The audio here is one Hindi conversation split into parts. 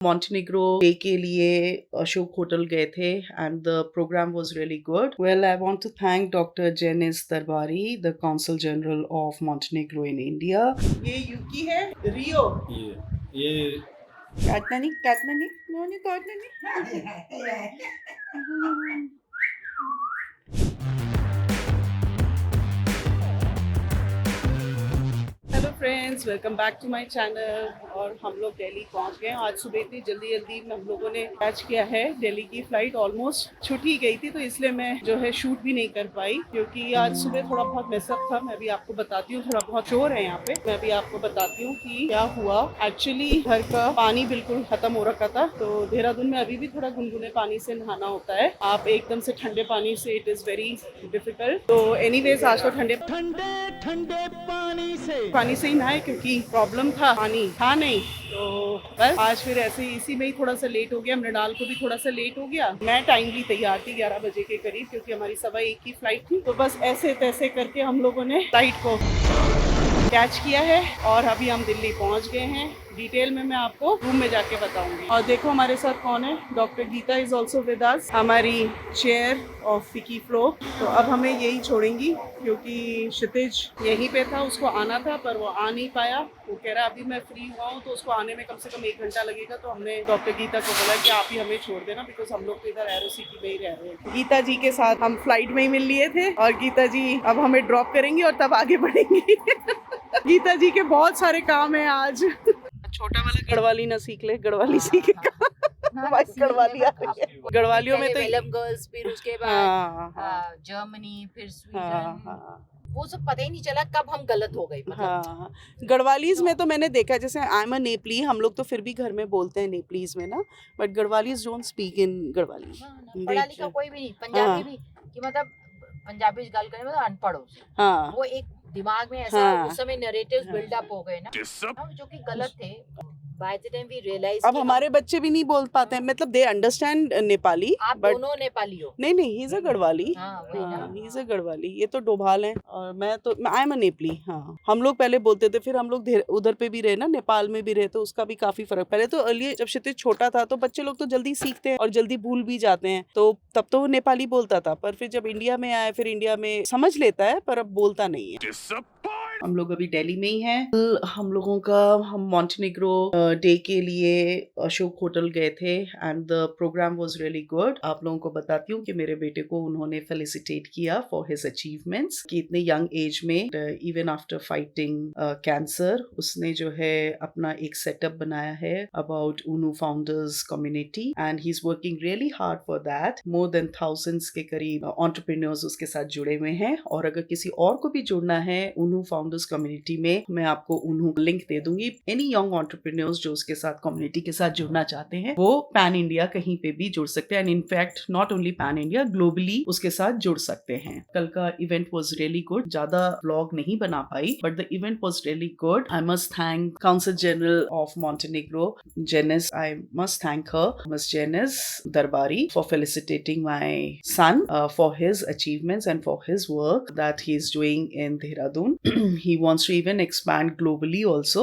मॉन्टेनेग्रो डे के लिए अशोक होटल गए थे and the programme was really good. Well, I want to thank doctor Janice Darbari, the consul general of Montenegro in India. ये यूकी है, रियो. ये काटना नहीं, काटना नहीं, नहीं काटना नहीं. Hello friends, welcome back to my channel. और हम लोग दिल्ली पहुंच गए. आज सुबह इतनी जल्दी जल्दी हम लोगों ने कैच किया है. दिल्ली की फ्लाइट ऑलमोस्ट छूट ही गई थी, तो इसलिए मैं जो है शूट भी नहीं कर पाई, क्योंकि आज सुबह थोड़ा बहुत मैसअप था. मैं भी आपको बताती हूँ, थोड़ा बहुत शोर है यहाँ पे. मैं भी आपको बताती हूँ कि क्या हुआ. एक्चुअली घर का पानी बिल्कुल खत्म हो रखा था, तो देहरादून में अभी भी थोड़ा गुनगुने पानी से नहाना होता है. आप एकदम से ठंडे पानी से इट इज वेरी डिफिकल्ट. तो एनीवेज आज तो ठंडे ठंडे पानी से ही नहाए, क्योंकि प्रॉब्लम था, पानी था नहीं. तो बस आज फिर ऐसे ही इसी में ही थोड़ा सा लेट हो गया. मृणाल को भी थोड़ा सा लेट हो गया. मैं टाइमली तैयार थी 11 बजे के करीब, क्योंकि हमारी 1:15 की फ्लाइट थी. तो बस ऐसे तैसे करके हम लोगों ने फ्लाइट को कैच किया है और अभी हम दिल्ली पहुंच गए हैं. डिटेल में मैं आपको रूम में जाके बताऊंगी. और देखो हमारे साथ कौन है. Doctor Geeta is also with us, हमारी चेयर ऑफ विकी फ्लो. तो अब हमें यही छोड़ेंगी, क्योंकि क्षितिज यहीं पे था. उसको आना था पर वो आ नहीं पाया. वो कह रहा अभी मैं फ्री हुआ हूँ, तो उसको आने में कम से कम 1 घंटा लगेगा. तो हमने डॉक्टर गीता को बोला कि आप ही हमें छोड़ देना, बिकॉज हम लोग तो इधर एरो सिटी में ही रह रहे हैं. गीता जी के साथ हम फ्लाइट में ही मिल लिए थे, और गीता जी अब हमें ड्रॉप करेंगी और तब आगे बढ़ेंगी. गीता जी के बहुत सारे काम है आज. छोटा वाला गढ़वाली ना सीख ले, गढ़वाली सीखेगा. गढ़वाली आ रही है. गढ़वालियों में तो गर्ल्स, फिर उसके बाद जर्मनी, फिर स्वीडन. वो सब पता ही नहीं चला कब हम गलत हो गए. हाँ, गढ़वालीज में तो मैंने देखा है, जैसे आई एम अ नेपाली, हम लोग तो फिर भी घर में बोलते हैं नेपालीज में ना, but Garhwalis don't speak in Garhwali. पढ़ा लिखा कोई भी नहीं. पंजाबी भी कि मतलब पंजाबी गल करे मतलब अनपढ़ हो. हाँ, वो एक दिमाग में ऐसा उस समय नैरेटिव्स बिल्डअप हो गए ना, जो कि गलत थे. By the time we realise अब हमारे बच्चे भी नहीं बोल पाते हैं. मतलब दे अंडरस्टैंड नेपाली. आप दोनों नेपाली हो. नहीं, he is a Garhwali. He is a Garhwali. ये तो डोभाल है और मैं आई एम अ नेपाली. हाँ, हम लोग पहले बोलते थे, फिर हम लोग उधर पे भी रहे ना, नेपाल में भी रहे, तो उसका भी काफी फर्क. पहले तो अर्ली जब क्षितिज छोटा था, तो बच्चे लोग तो जल्दी सीखते हैं और जल्दी भूल भी जाते हैं. तो तब तो वो नेपाली बोलता था, पर फिर जब इंडिया में आए, फिर इंडिया में समझ लेता है, पर अब बोलता नहीं है. हम लोग अभी दिल्ली में ही हैं. हम लोगों का हम मॉन्टेनेग्रो डे के लिए अशोक होटल गए थे and the programme was really good. आप लोगों को बताती हूँ कि मेरे बेटे को उन्होंने फेलिसिटेट किया फॉर हिज अचीवमेंट्स, कि इतने यंग एज में इवन आफ्टर फाइटिंग कैंसर उसने जो है अपना एक सेटअप बनाया है अबाउट ऊनू founders community, and he is working really hard for that. More than thousands के करीब एंटरप्रेन्योर्स उसके साथ जुड़े हुए हैं. और अगर किसी और को भी जुड़ना है ऊनू फाउंडर्स कम्युनिटी में, मैं आपको उन्हों लिंक दे दूंगी. एनी यंग एंटरप्रेन्योर्स जो उसके साथ कम्युनिटी के साथ जुड़ना चाहते हैं, वो पैन इंडिया कहीं पे भी जुड़ सकते हैं. And in fact not only pan India, globally उसके साथ जुड़ सकते हैं. कल का इवेंट वाज रियली गुड. ज्यादा व्लॉग नहीं बना पाई, but the event was really good. I must thank council general of Montenegro, Janice. I must thank her, miss Janice Darbari, for felicitating my son for his achievements and for his work that he is doing in Dehradun. He wants to even expand globally also.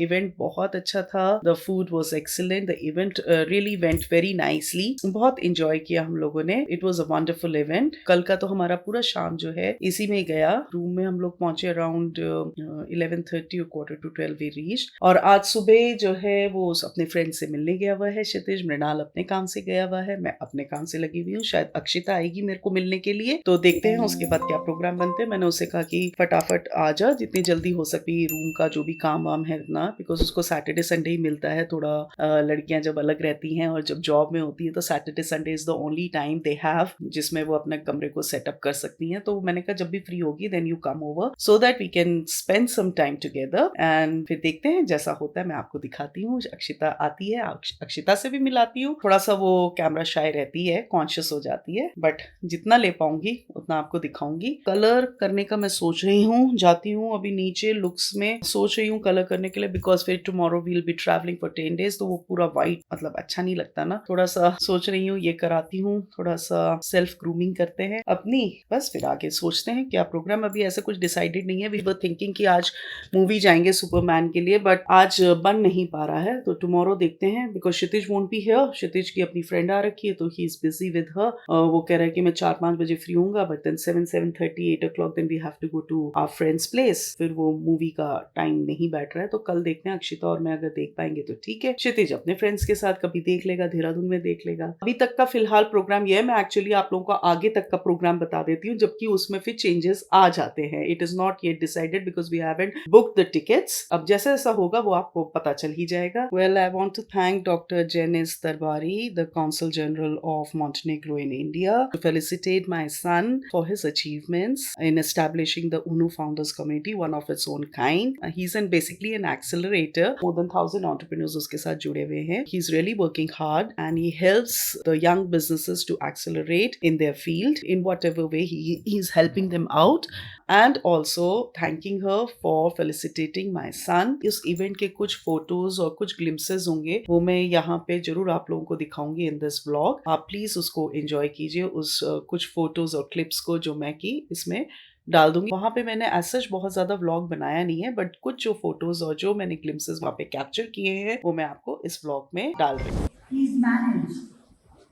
Event बहुत अच्छा था. The food was excellent. The event really went very nicely. बहुत enjoy किया हम लोगों ने. It was a wonderful event. कल का तो हमारा पूरा शाम जो है इसी में गया. रूम में हम लोग पहुंचे around 11:30 or 11:45 we reached. और आज सुबह जो है वो अपने फ्रेंड से मिलने गया हुआ है क्षितिज. मृणाल अपने काम से गया हुआ है, मैं अपने काम से लगी हुई हूँ. शायद अक्षिता आएगी मेरे को मिलने के लिए, तो देखते हैं उसके बाद क्या प्रोग्राम बनते हैं. मैंने उसे कहा कि फटाफट आ जा, जितनी जल्दी हो सके. रूम का जो भी काम वाम है ना, बिकॉज उसको सैटरडे संडे ही मिलता है. थोड़ा लड़कियां जब अलग रहती हैं और जब जॉब में होती है, तो Saturday Sunday is the only time they have जिसमें वो अपने कमरे को सेटअप कर सकती हैं. तो मैंने कहा जब भी फ्री होगी then you come over so that we can spend some time together. And फिर देखते हैं जैसा होता है, मैं आपको दिखाती हूँ. अक्षिता आती है, अक्षिता से भी मिलाती हूँ. थोड़ा सा वो कैमरा शाय रहती है, कॉन्शियस हो जाती है, बट जितना ले पाऊंगी उतना आपको दिखाऊंगी. कलर करने का मैं सोच रही हूँ. जाती हूँ हूँ अभी नीचे लुक्स में, सोच रही हूँ कलर करने के लिए, बिकॉज फिर tomorrow we'll be travelling for 10 days, तो वो पूरा वाइट मतलब अच्छा नहीं लगता ना, थोड़ा सा सोच रही हूँ ये कराती हूँ, थोड़ा सा सेल्फ ग्रूमिंग करते हैं अपनी, बस फिर आगे सोचते हैं क्या प्रोग्राम। अभी ऐसा कुछ डिसाइडेड नहीं है, वी वर थिंकिंग कि आज मूवी जाएंगे सुपरमैन के लिए, बट आज बन नहीं पा रहा है, तो टुमारो देखते हैं, because Kshitij won't be here, Kshitij की अपनी फ्रेंड आ रखी है तो he is busy with her, वो कह रहा है कि मैं 4-5 बजे फ्री हूँगा, but then 7-7:30 8 o'clock then we have to go to our friends place, फिर वो मूवी का टाइम नहीं बैठ रहा है, तो कल देखते हैं अक्षिता और मैं अगर देख पाएंगे तो ठीक है, क्षितिज अपने फ्रेंड्स के साथ कभी देख लेगा, देहरादून में देख लेगा। अभी तक का फिलहाल प्रोग्राम ये है, मैं एक्चुअली आप लोगों को आगे तक का प्रोग्राम बता देती हूँ, जबकि उसमें फिर चेंजेस आ जाते हैं, it is not yet decided because we haven't booked the tickets, अब जैसा जैसा होगा वो आपको पता चल ही जाएगा। Well, I want to thank doctor Janice Darbari, the consul general of Montenegro in India, to felicitate my son for his achievements in establishing the UNO Founders Community, one of its own kind. He's basically an accelerator. More than 1,000 entrepreneurs उसके साथ जुड़े हुए हैं. He's really working hard and he helps the young businesses to accelerate in their field in whatever way he's helping them out. And also thanking her for felicitating my son. इस इवेंट के कुछ फोटोज और कुछ ग्लिम्सेस होंगे, वो मैं यहाँ पे जरूर आप लोगों को दिखाऊंगी इन दिस व्लॉग, आप प्लीज उसको एंजॉय कीजिए, उस कुछ फोटोज और क्लिप्स को जो मैं की इसमें डाल दूंगी। वहां पे मैंने एज सच बहुत ज्यादा व्लॉग बनाया नहीं है, बट कुछ जो फोटोज और जो मैंने ग्लिम्सेस वहां पे कैप्चर किए हैं वो मैं आपको इस व्लॉग में डाल रही हूँ। He's managed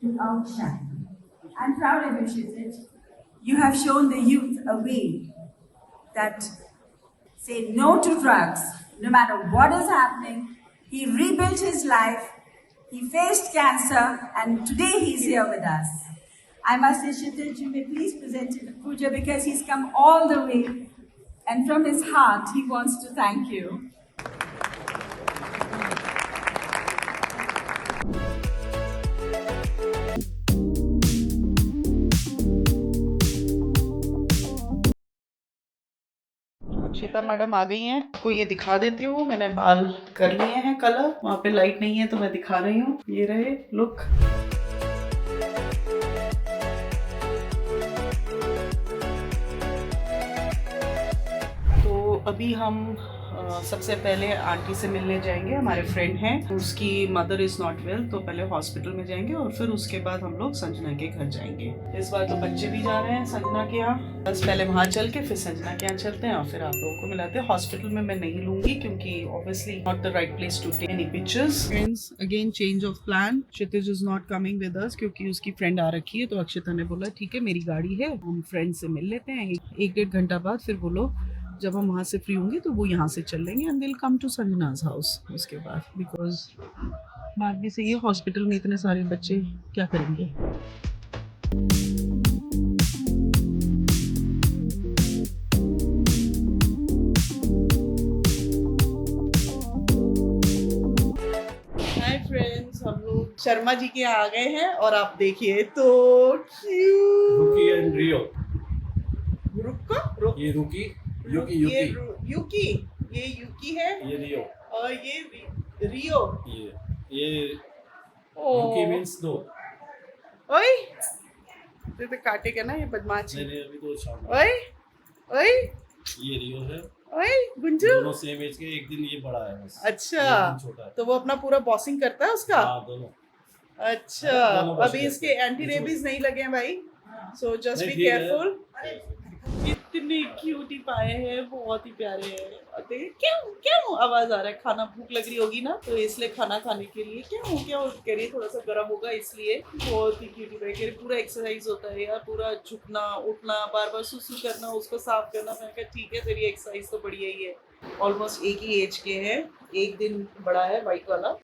to outshine. I'm proud of you, Kshitij. You have shown the youth a way that say no to drugs, no matter what is happening. He rebuilt his life, he faced cancer, and today he's here with us. I must say, Kshitij, you may please present him puja because he's come all the way, and from his heart he wants to thank you. Akshita madam आ गई हैं, आपको ये दिखा देती हूँ, मैंने बाल कर लिए हैं कलर, वहाँ पे लाइट नहीं है तो मैं दिखा रही हूँ, ये रहे लुक। तो अभी हम सबसे पहले आंटी से मिलने जाएंगे, हमारे फ्रेंड हैं, उसकी मदर इज नॉट वेल, तो पहले हॉस्पिटल में जाएंगे और फिर उसके बाद हम लोग संजना के घर जाएंगे। इस बार तो बच्चे भी जा रहे हैं संजना के यहाँ, बस पहले वहाँ चल के फिर संजना के यहाँ चलते हैं और फिर आप लोगों को मिलाते हैं। हॉस्पिटल में मैं नहीं लूंगी क्योंकि obviously not the right place to take any pictures. Friends, again change of plan, Kshitij is not coming with us क्योंकि उसकी फ्रेंड आ रखी है, तो अक्षिता ने बोला ठीक है मेरी गाड़ी है, हम फ्रेंड से मिल लेते हैं, 1-1.5 घंटा बाद फिर बोलो जब हम वहाँ से फ्री होंगे तो वो यहाँ से चल लेंगे and will come to Sanjana's house उसके बाद, बिकॉज बात भी सही है, हॉस्पिटल में इतने सारे बच्चे क्या करेंगे। हाय फ्रेंड्स, हम लोग शर्मा जी के यहाँ आ गए हैं और आप देखिए तो रुकी एंड रियो। रुको ये रुकी, युकी ये युकी, युकी, ये युकी है ये रियो, और ये रियो। ये ओ युकी मींस नो। ओए तो काटेगा ना ये बदमाश। नहीं अभी तो शाम। ओए ओए ये रियो है, ओए गुंजू। दोनों सेम एज के, एक दिन ये बड़ा है बस, अच्छा, एक दिन छोटा है। तो वो अपना पूरा बॉसिंग करता है उसका। हाँ दोनों। अच्छा, दोनों अभी bossing इसके करते हैं। एंटी रेबीज नहीं लगे हैं भाई, सो जस्ट नहीं, बी ठीक है। केयरफुल। इतने क्यूटी पाए हैं, बहुत ही प्यारे हैं। देखिए क्यों क्यों आवाज आ रहा है, खाना भूख लग रही होगी ना तो इसलिए खाना खाने के लिए क्यों क्या कह रही है, थोड़ा सा गर्म होगा इसलिए। बहुत ही क्यूटी पाए, कह रही पूरा एक्सरसाइज होता है यार, पूरा झुकना उठना, बार बार सुसु करना, उसको साफ करना। मैं कहा ठीक है तेरी एक्सरसाइज तो बढ़िया ही है। ऑलमोस्ट एक ही एज के हैं, एक दिन बड़ा है वाइट वाला।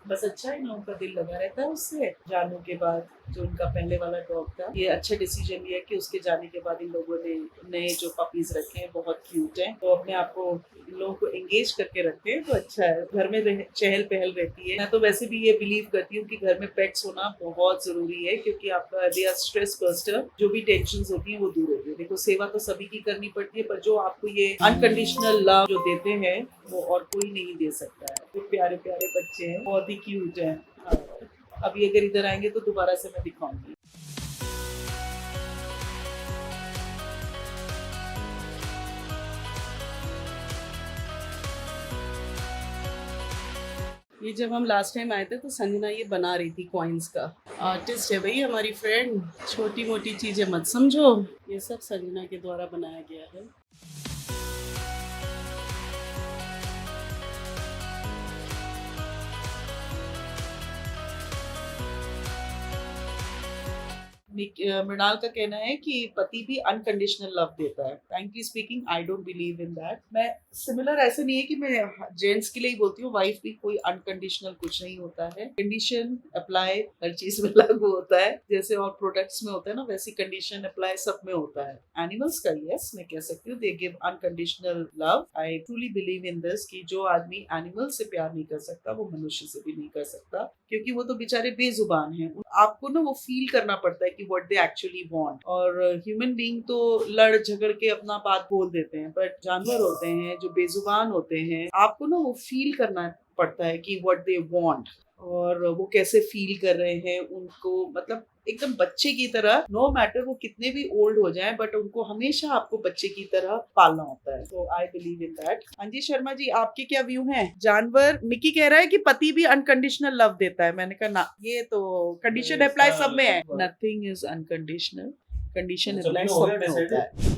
बस अच्छा इन लोगों का दिल लगा रहता है उससे। जानू के बाद जो उनका पहले वाला डॉग था, ये अच्छा डिसीजन लिया कि उसके जाने के बाद इन लोगों ने नए जो पपीज रखे हैं बहुत क्यूट हैं, तो अपने आप को इन लोगों को एंगेज करके रखते हैं, तो अच्छा है। घर में चहल पहल रहती है। मैं तो वैसे भी ये बिलीव करती हूँ कि घर में पेट्स होना बहुत जरूरी है, क्योंकि आपका दे आर स्ट्रेस बस्टर, जो भी टेंशन होती है वो दूर होती है। देखो सेवा तो सभी की करनी पड़ती है, पर जो आपको ये अनकंडीशनल लव जो देते हैं वो और कोई नहीं दे सकता है। तो प्यारे प्यारे बच्चे हैं, बहुत ही क्यूट हैं। अभी अगर इधर आएंगे तो दोबारा से मैं दिखाऊंगी। ये जब हम लास्ट टाइम आए थे तो संजना ये बना रही थी कॉइन्स का। आर्टिस्ट है भाई हमारी फ्रेंड, छोटी मोटी चीजें मत समझो। ये सब संजना के द्वारा बनाया गया है। मृणाल का कहना है कि पति भी अनकंडीशनल लव देता है। Frankly speaking I don't believe in that. मैं सिमिलर ऐसे नहीं है कि मैं जेंट्स के लिए ही बोलती हूँ, वाइफ भी कोई अनकंडीशनल कुछ नहीं होता है। कंडीशन अप्लाई हर चीज में लागू होता है, जैसे और प्रोडक्ट्स में होता है ना, वैसी कंडीशन अप्लाई सब में होता है। एनिमल्स का यस मैं कह सकती हूँ, they give unconditional love. I truly believe in this कि जो आदमी एनिमल से प्यार नहीं कर सकता वो मनुष्य से भी नहीं कर सकता, क्योंकि वो तो बेचारे बेजुबान हैं। आपको ना वो फील करना पड़ता है कि what they actually want। और ह्यूमन बीइंग तो लड़ झगड़ के अपना बात बोल देते हैं, बट जानवर होते हैं जो बेजुबान होते हैं, आपको ना वो फील करना पड़ता है कि what they want और वो कैसे फील कर रहे हैं उनको, मतलब एकदम बच्चे की तरह। नो मैटर वो कितने भी ओल्ड हो जाएं, बट उनको हमेशा आपको बच्चे की तरह पालना होता है। तो आई बिलीव इन दैट। अंजी शर्मा जी आपके क्या व्यू हैं? जानवर, मिकी कह रहा है कि पति भी अनकंडीशनल लव देता है। मैंने कहा ना, ये तो कंडीशन अप्लाई सब में है। Nothing is unconditional, condition apply सब में होता है।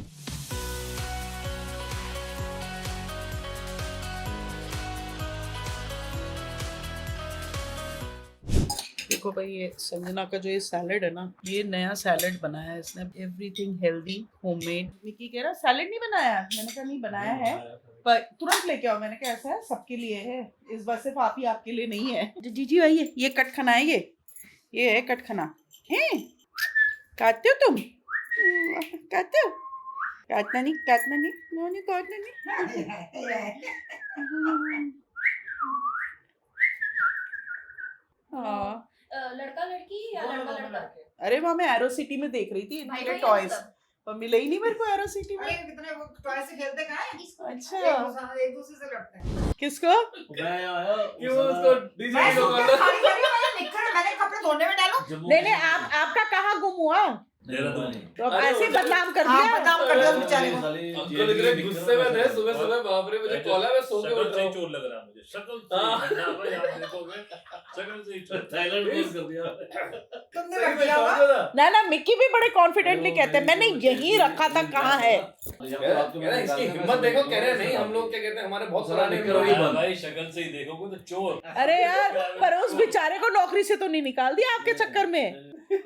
देखो भाई, ये संजना का जो ये सैलेड है ना, ये नया सैलेड बनाया है इसने, एवरीथिंग हेल्दी होममेड। मिकी कह रहा सैलेड नहीं बनाया, मैंने कहा नहीं बनाया है, पर तुरंत लेके आओ। मैंने कहा ऐसा है सबके लिए है, इस बार सिर्फ आप ही आपके लिए नहीं है। जीजी आइए, ये कट खाना है, ये है कट खाना है। काटते हो तुम? काटते हो? काटना नहीं, काटना नहीं, नहीं काटना नहीं। हाँ लड़का लड़की या लड़का लड़का? अरे वहाँ मैं एरो सिटी में देख रही थी इनके टॉयज, पर मिले ही नहीं मेरे को एरो सिटी में। कितने वो टॉय से खेलते कहाँ हैं? अच्छा एक दूसरे से लड़ते हैं। किसको? मैं आया क्यों उसको डीजे मैं को सूटकेस खाली करी, मैंने निकल, मैंने कपड़े धोने में डालो। नहीं आपका कहाँ गुम हुआ? तो अब ऐसे बदनाम कर दिया। बदनाम कर दिया बेचारे को। अंकल इतने गुस्से में थे, सुबह सुबह बाप रे मुझे कॉल है, मैं सो के उठ रहा हूं। चोर लग रहा है मुझे, शक्ल से ना भाई आप देखोगे, शक्ल से ही चोर। थाईलैंड में कर दिया तुमने सही रख में दिया समझ होगा। रहा ना ना मिक्की भी बड़े कॉन्फिडेंटली कहते हैं मैंने यहीं रखा था, कहाँ है? कह रहा इसकी हिम्मत देखो, कह रहे नहीं हम लोग क्या कहते हैं, हमारे बहुत पुराने भाई शक्ल से ही देखोगे तो चोर। अरे यार, पर उस बेचारे को नौकरी से तो नहीं निकाल दिया आपके चक्कर में? मेरे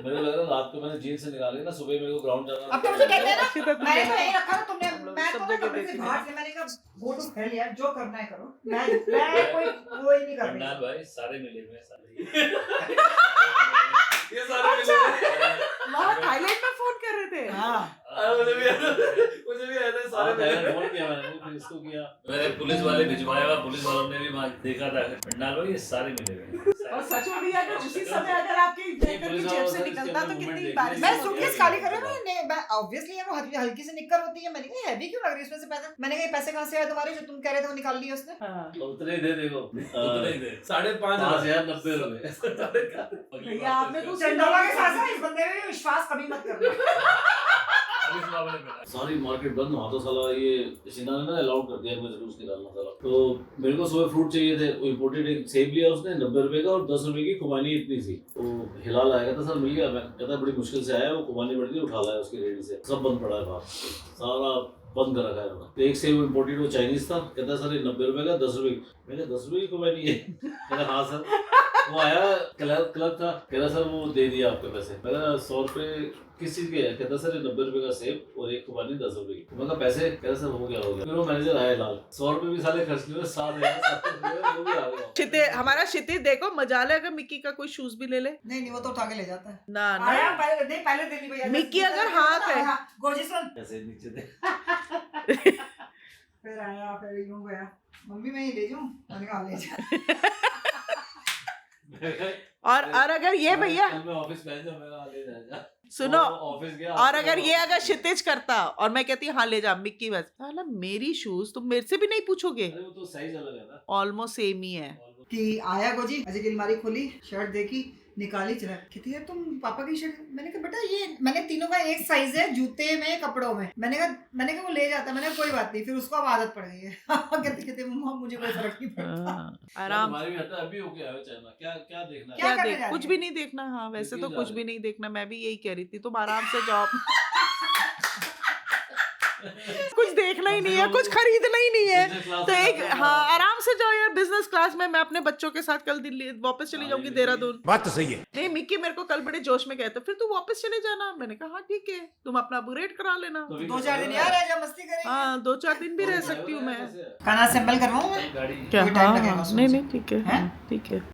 को लग रहा रात को मैंने जेल से निकाले ना, सुबह मेरे को ग्राउंड जाना। अब तो मुझे कहते हैं ना, अच्छी तरह मैंने तो यही रखा था, तुमने हम लोग मैं सब तो ना जगह कपड़े से देखते बाहर से मैंने कहा गो टू हेल यार, जो करना है करो, मैं कोई नहीं कर पंडाल रही। भाई सारे मिले हुए हैं, सारे ये सारे मिले हुए। वहाँ थाईलैंड में फोन कर रहे थे। हाँ मुझे भी आया था, सारे मिले हुए। फोन किया मैंने, फिर इसको किया। मैंने पुलिस वाले भिजवाया, पुलिस वालों ने भी वहाँ देखा था। पंडाल भाई ये सारे मिले हुए हैं। और सच में भैया अगर उसी समय अगर आपकी जेब से निकलता तो कितनी बारिश मैं होती। सूटकेस खाली कर रहा हूँ, मैं ऑब्वियसली है वो हल्की सी निक्कर होती है। मैंने कहा हैवी क्यों लग रही है इसमें से पैसे? मैंने कहा ये पैसे कहाँ से आए तुम्हारे जो तुम कह रहे थे वो निकाल लिए उसने? हाँ। उतने ही दे देखो, उतने ही थे। 5,590 ₹5,090। भैया आपने कुछ चंडोला के साथ साथ इस बंदे में भी विश्वास कभी मत करना। पुलिस वाले मिला। सारी मार्केट बंद हुआ तो साला ये सिन्हा ने ना अलाउड कर दिया मुझे जूस निकालना साला। तो मेरे को सुबह फ्रूट चाहिए थे, वो इम्पोर्टेड एक सेब लिया उसने 90 रुपए का, और 10 रुपए की खुबानी इतनी सी। तो हिलाल आया था सर, मिल गया। मैं कहता बड़ी मुश्किल से आया, वो खुबानी बढ़ गई, उठा लाया उसकी रेडी से, सब बंद पड़ा है बाहर, सारा बंद कर रखा है उन्होंने। तो एक सेब इम्पोर्टेड वो चाइनीज था, कहता सर ये 90 रुपए का 10 रुपए। मैंने 10 रुपए की खुबानी है? मैंने हाँ सर। वो आया क्लब था, कह रहा सर वो दे दिया आपके पैसे। मैंने 100 रुपए किस चीज के है? कहता सर ये 90 रुपए का सेब और एक खुबानी 10 रुपए की। मैंने कहा पैसे? कह रहा सर हो गया। फिर वो मैनेजर आया लाल, 100 रुपए भी साले खर्च किए, 7,000 वो भी आ गया। क्षितिज, हमारा क्षितिज देखो मजा ले, अगर मिक्की का कोई शूज भी ले ले। नहीं वो तो उठा के ले जाता है। ना आया ना पहले दे ली भैया। मिक्की अगर हाथ है। गोजी सुन, ऐसे नीचे दे। फिर आया, फिर यूं गया, मम्मी मैं ही ले जाऊं, मैंने कहा ले जा। और अगर ये भैया कल मैं ऑफिस पहन जा, मेरा ले जा। सुनो, ऑफिस गया और अगर ये अगर क्षितिज करता और मैं कहती हाँ ले जा मिक्की, बस साला मेरी शूज तुम मेरे से भी नहीं पूछोगे। अरे वो तो साइज अलग है ना। ऑलमोस्ट सेम ही है। कि आया गोजी, अजय की अलमारी खोली, शर्ट देखी, निकाली, चला। कहती है तुम पापा की शर्ट। मैंने कहा बेटा ये मैंने तीनों का एक साइज है, जूते में कपड़ों में। मैंने कहा वो ले जाता। मैंने कहा कोई बात नहीं। फिर उसको अब आदत पड़ गई है। कहते मम्मा मुझे कोई फर्क नहीं पड़ता। आराम हमारे भी आता है, अभी हो गया है चाइना। क्या क्या देखना है? क्या क्या करने देख, जा कुछ रही भी है? नहीं देखना। हाँ वैसे क्यों तो जा कुछ रहे भी हैं? नहीं देखना। मैं भी यही कह रही थी तुम आराम से जॉब कुछ देखना ही नहीं है, कुछ खरीदना ही नहीं है, Business class तो में एक जाते हैं। हाँ आराम से जाओ यार बिजनेस क्लास में। मैं अपने बच्चों के साथ कल दिल्ली वापस चली जाऊंगी, देहरादून। बात तो सही है। नहीं मिक्की मेरे को कल बड़े जोश में कहते फिर तू वापस चले जाना। मैंने कहा हाँ ठीक है, तुम अपना अपग्रेड करा लेना। तो अभी 2-4 दिन यार रह जा, मस्ती करेंगे। हाँ 2-4 दिन भी रह सकती हूँ मैं। खाना असेंबल करवाऊं मैं? गाड़ी क्या? कोई टाइम हाँ लगेगा हाँ, उसमें नहीं से। नहीं ठीक है, हैं? ठीक है।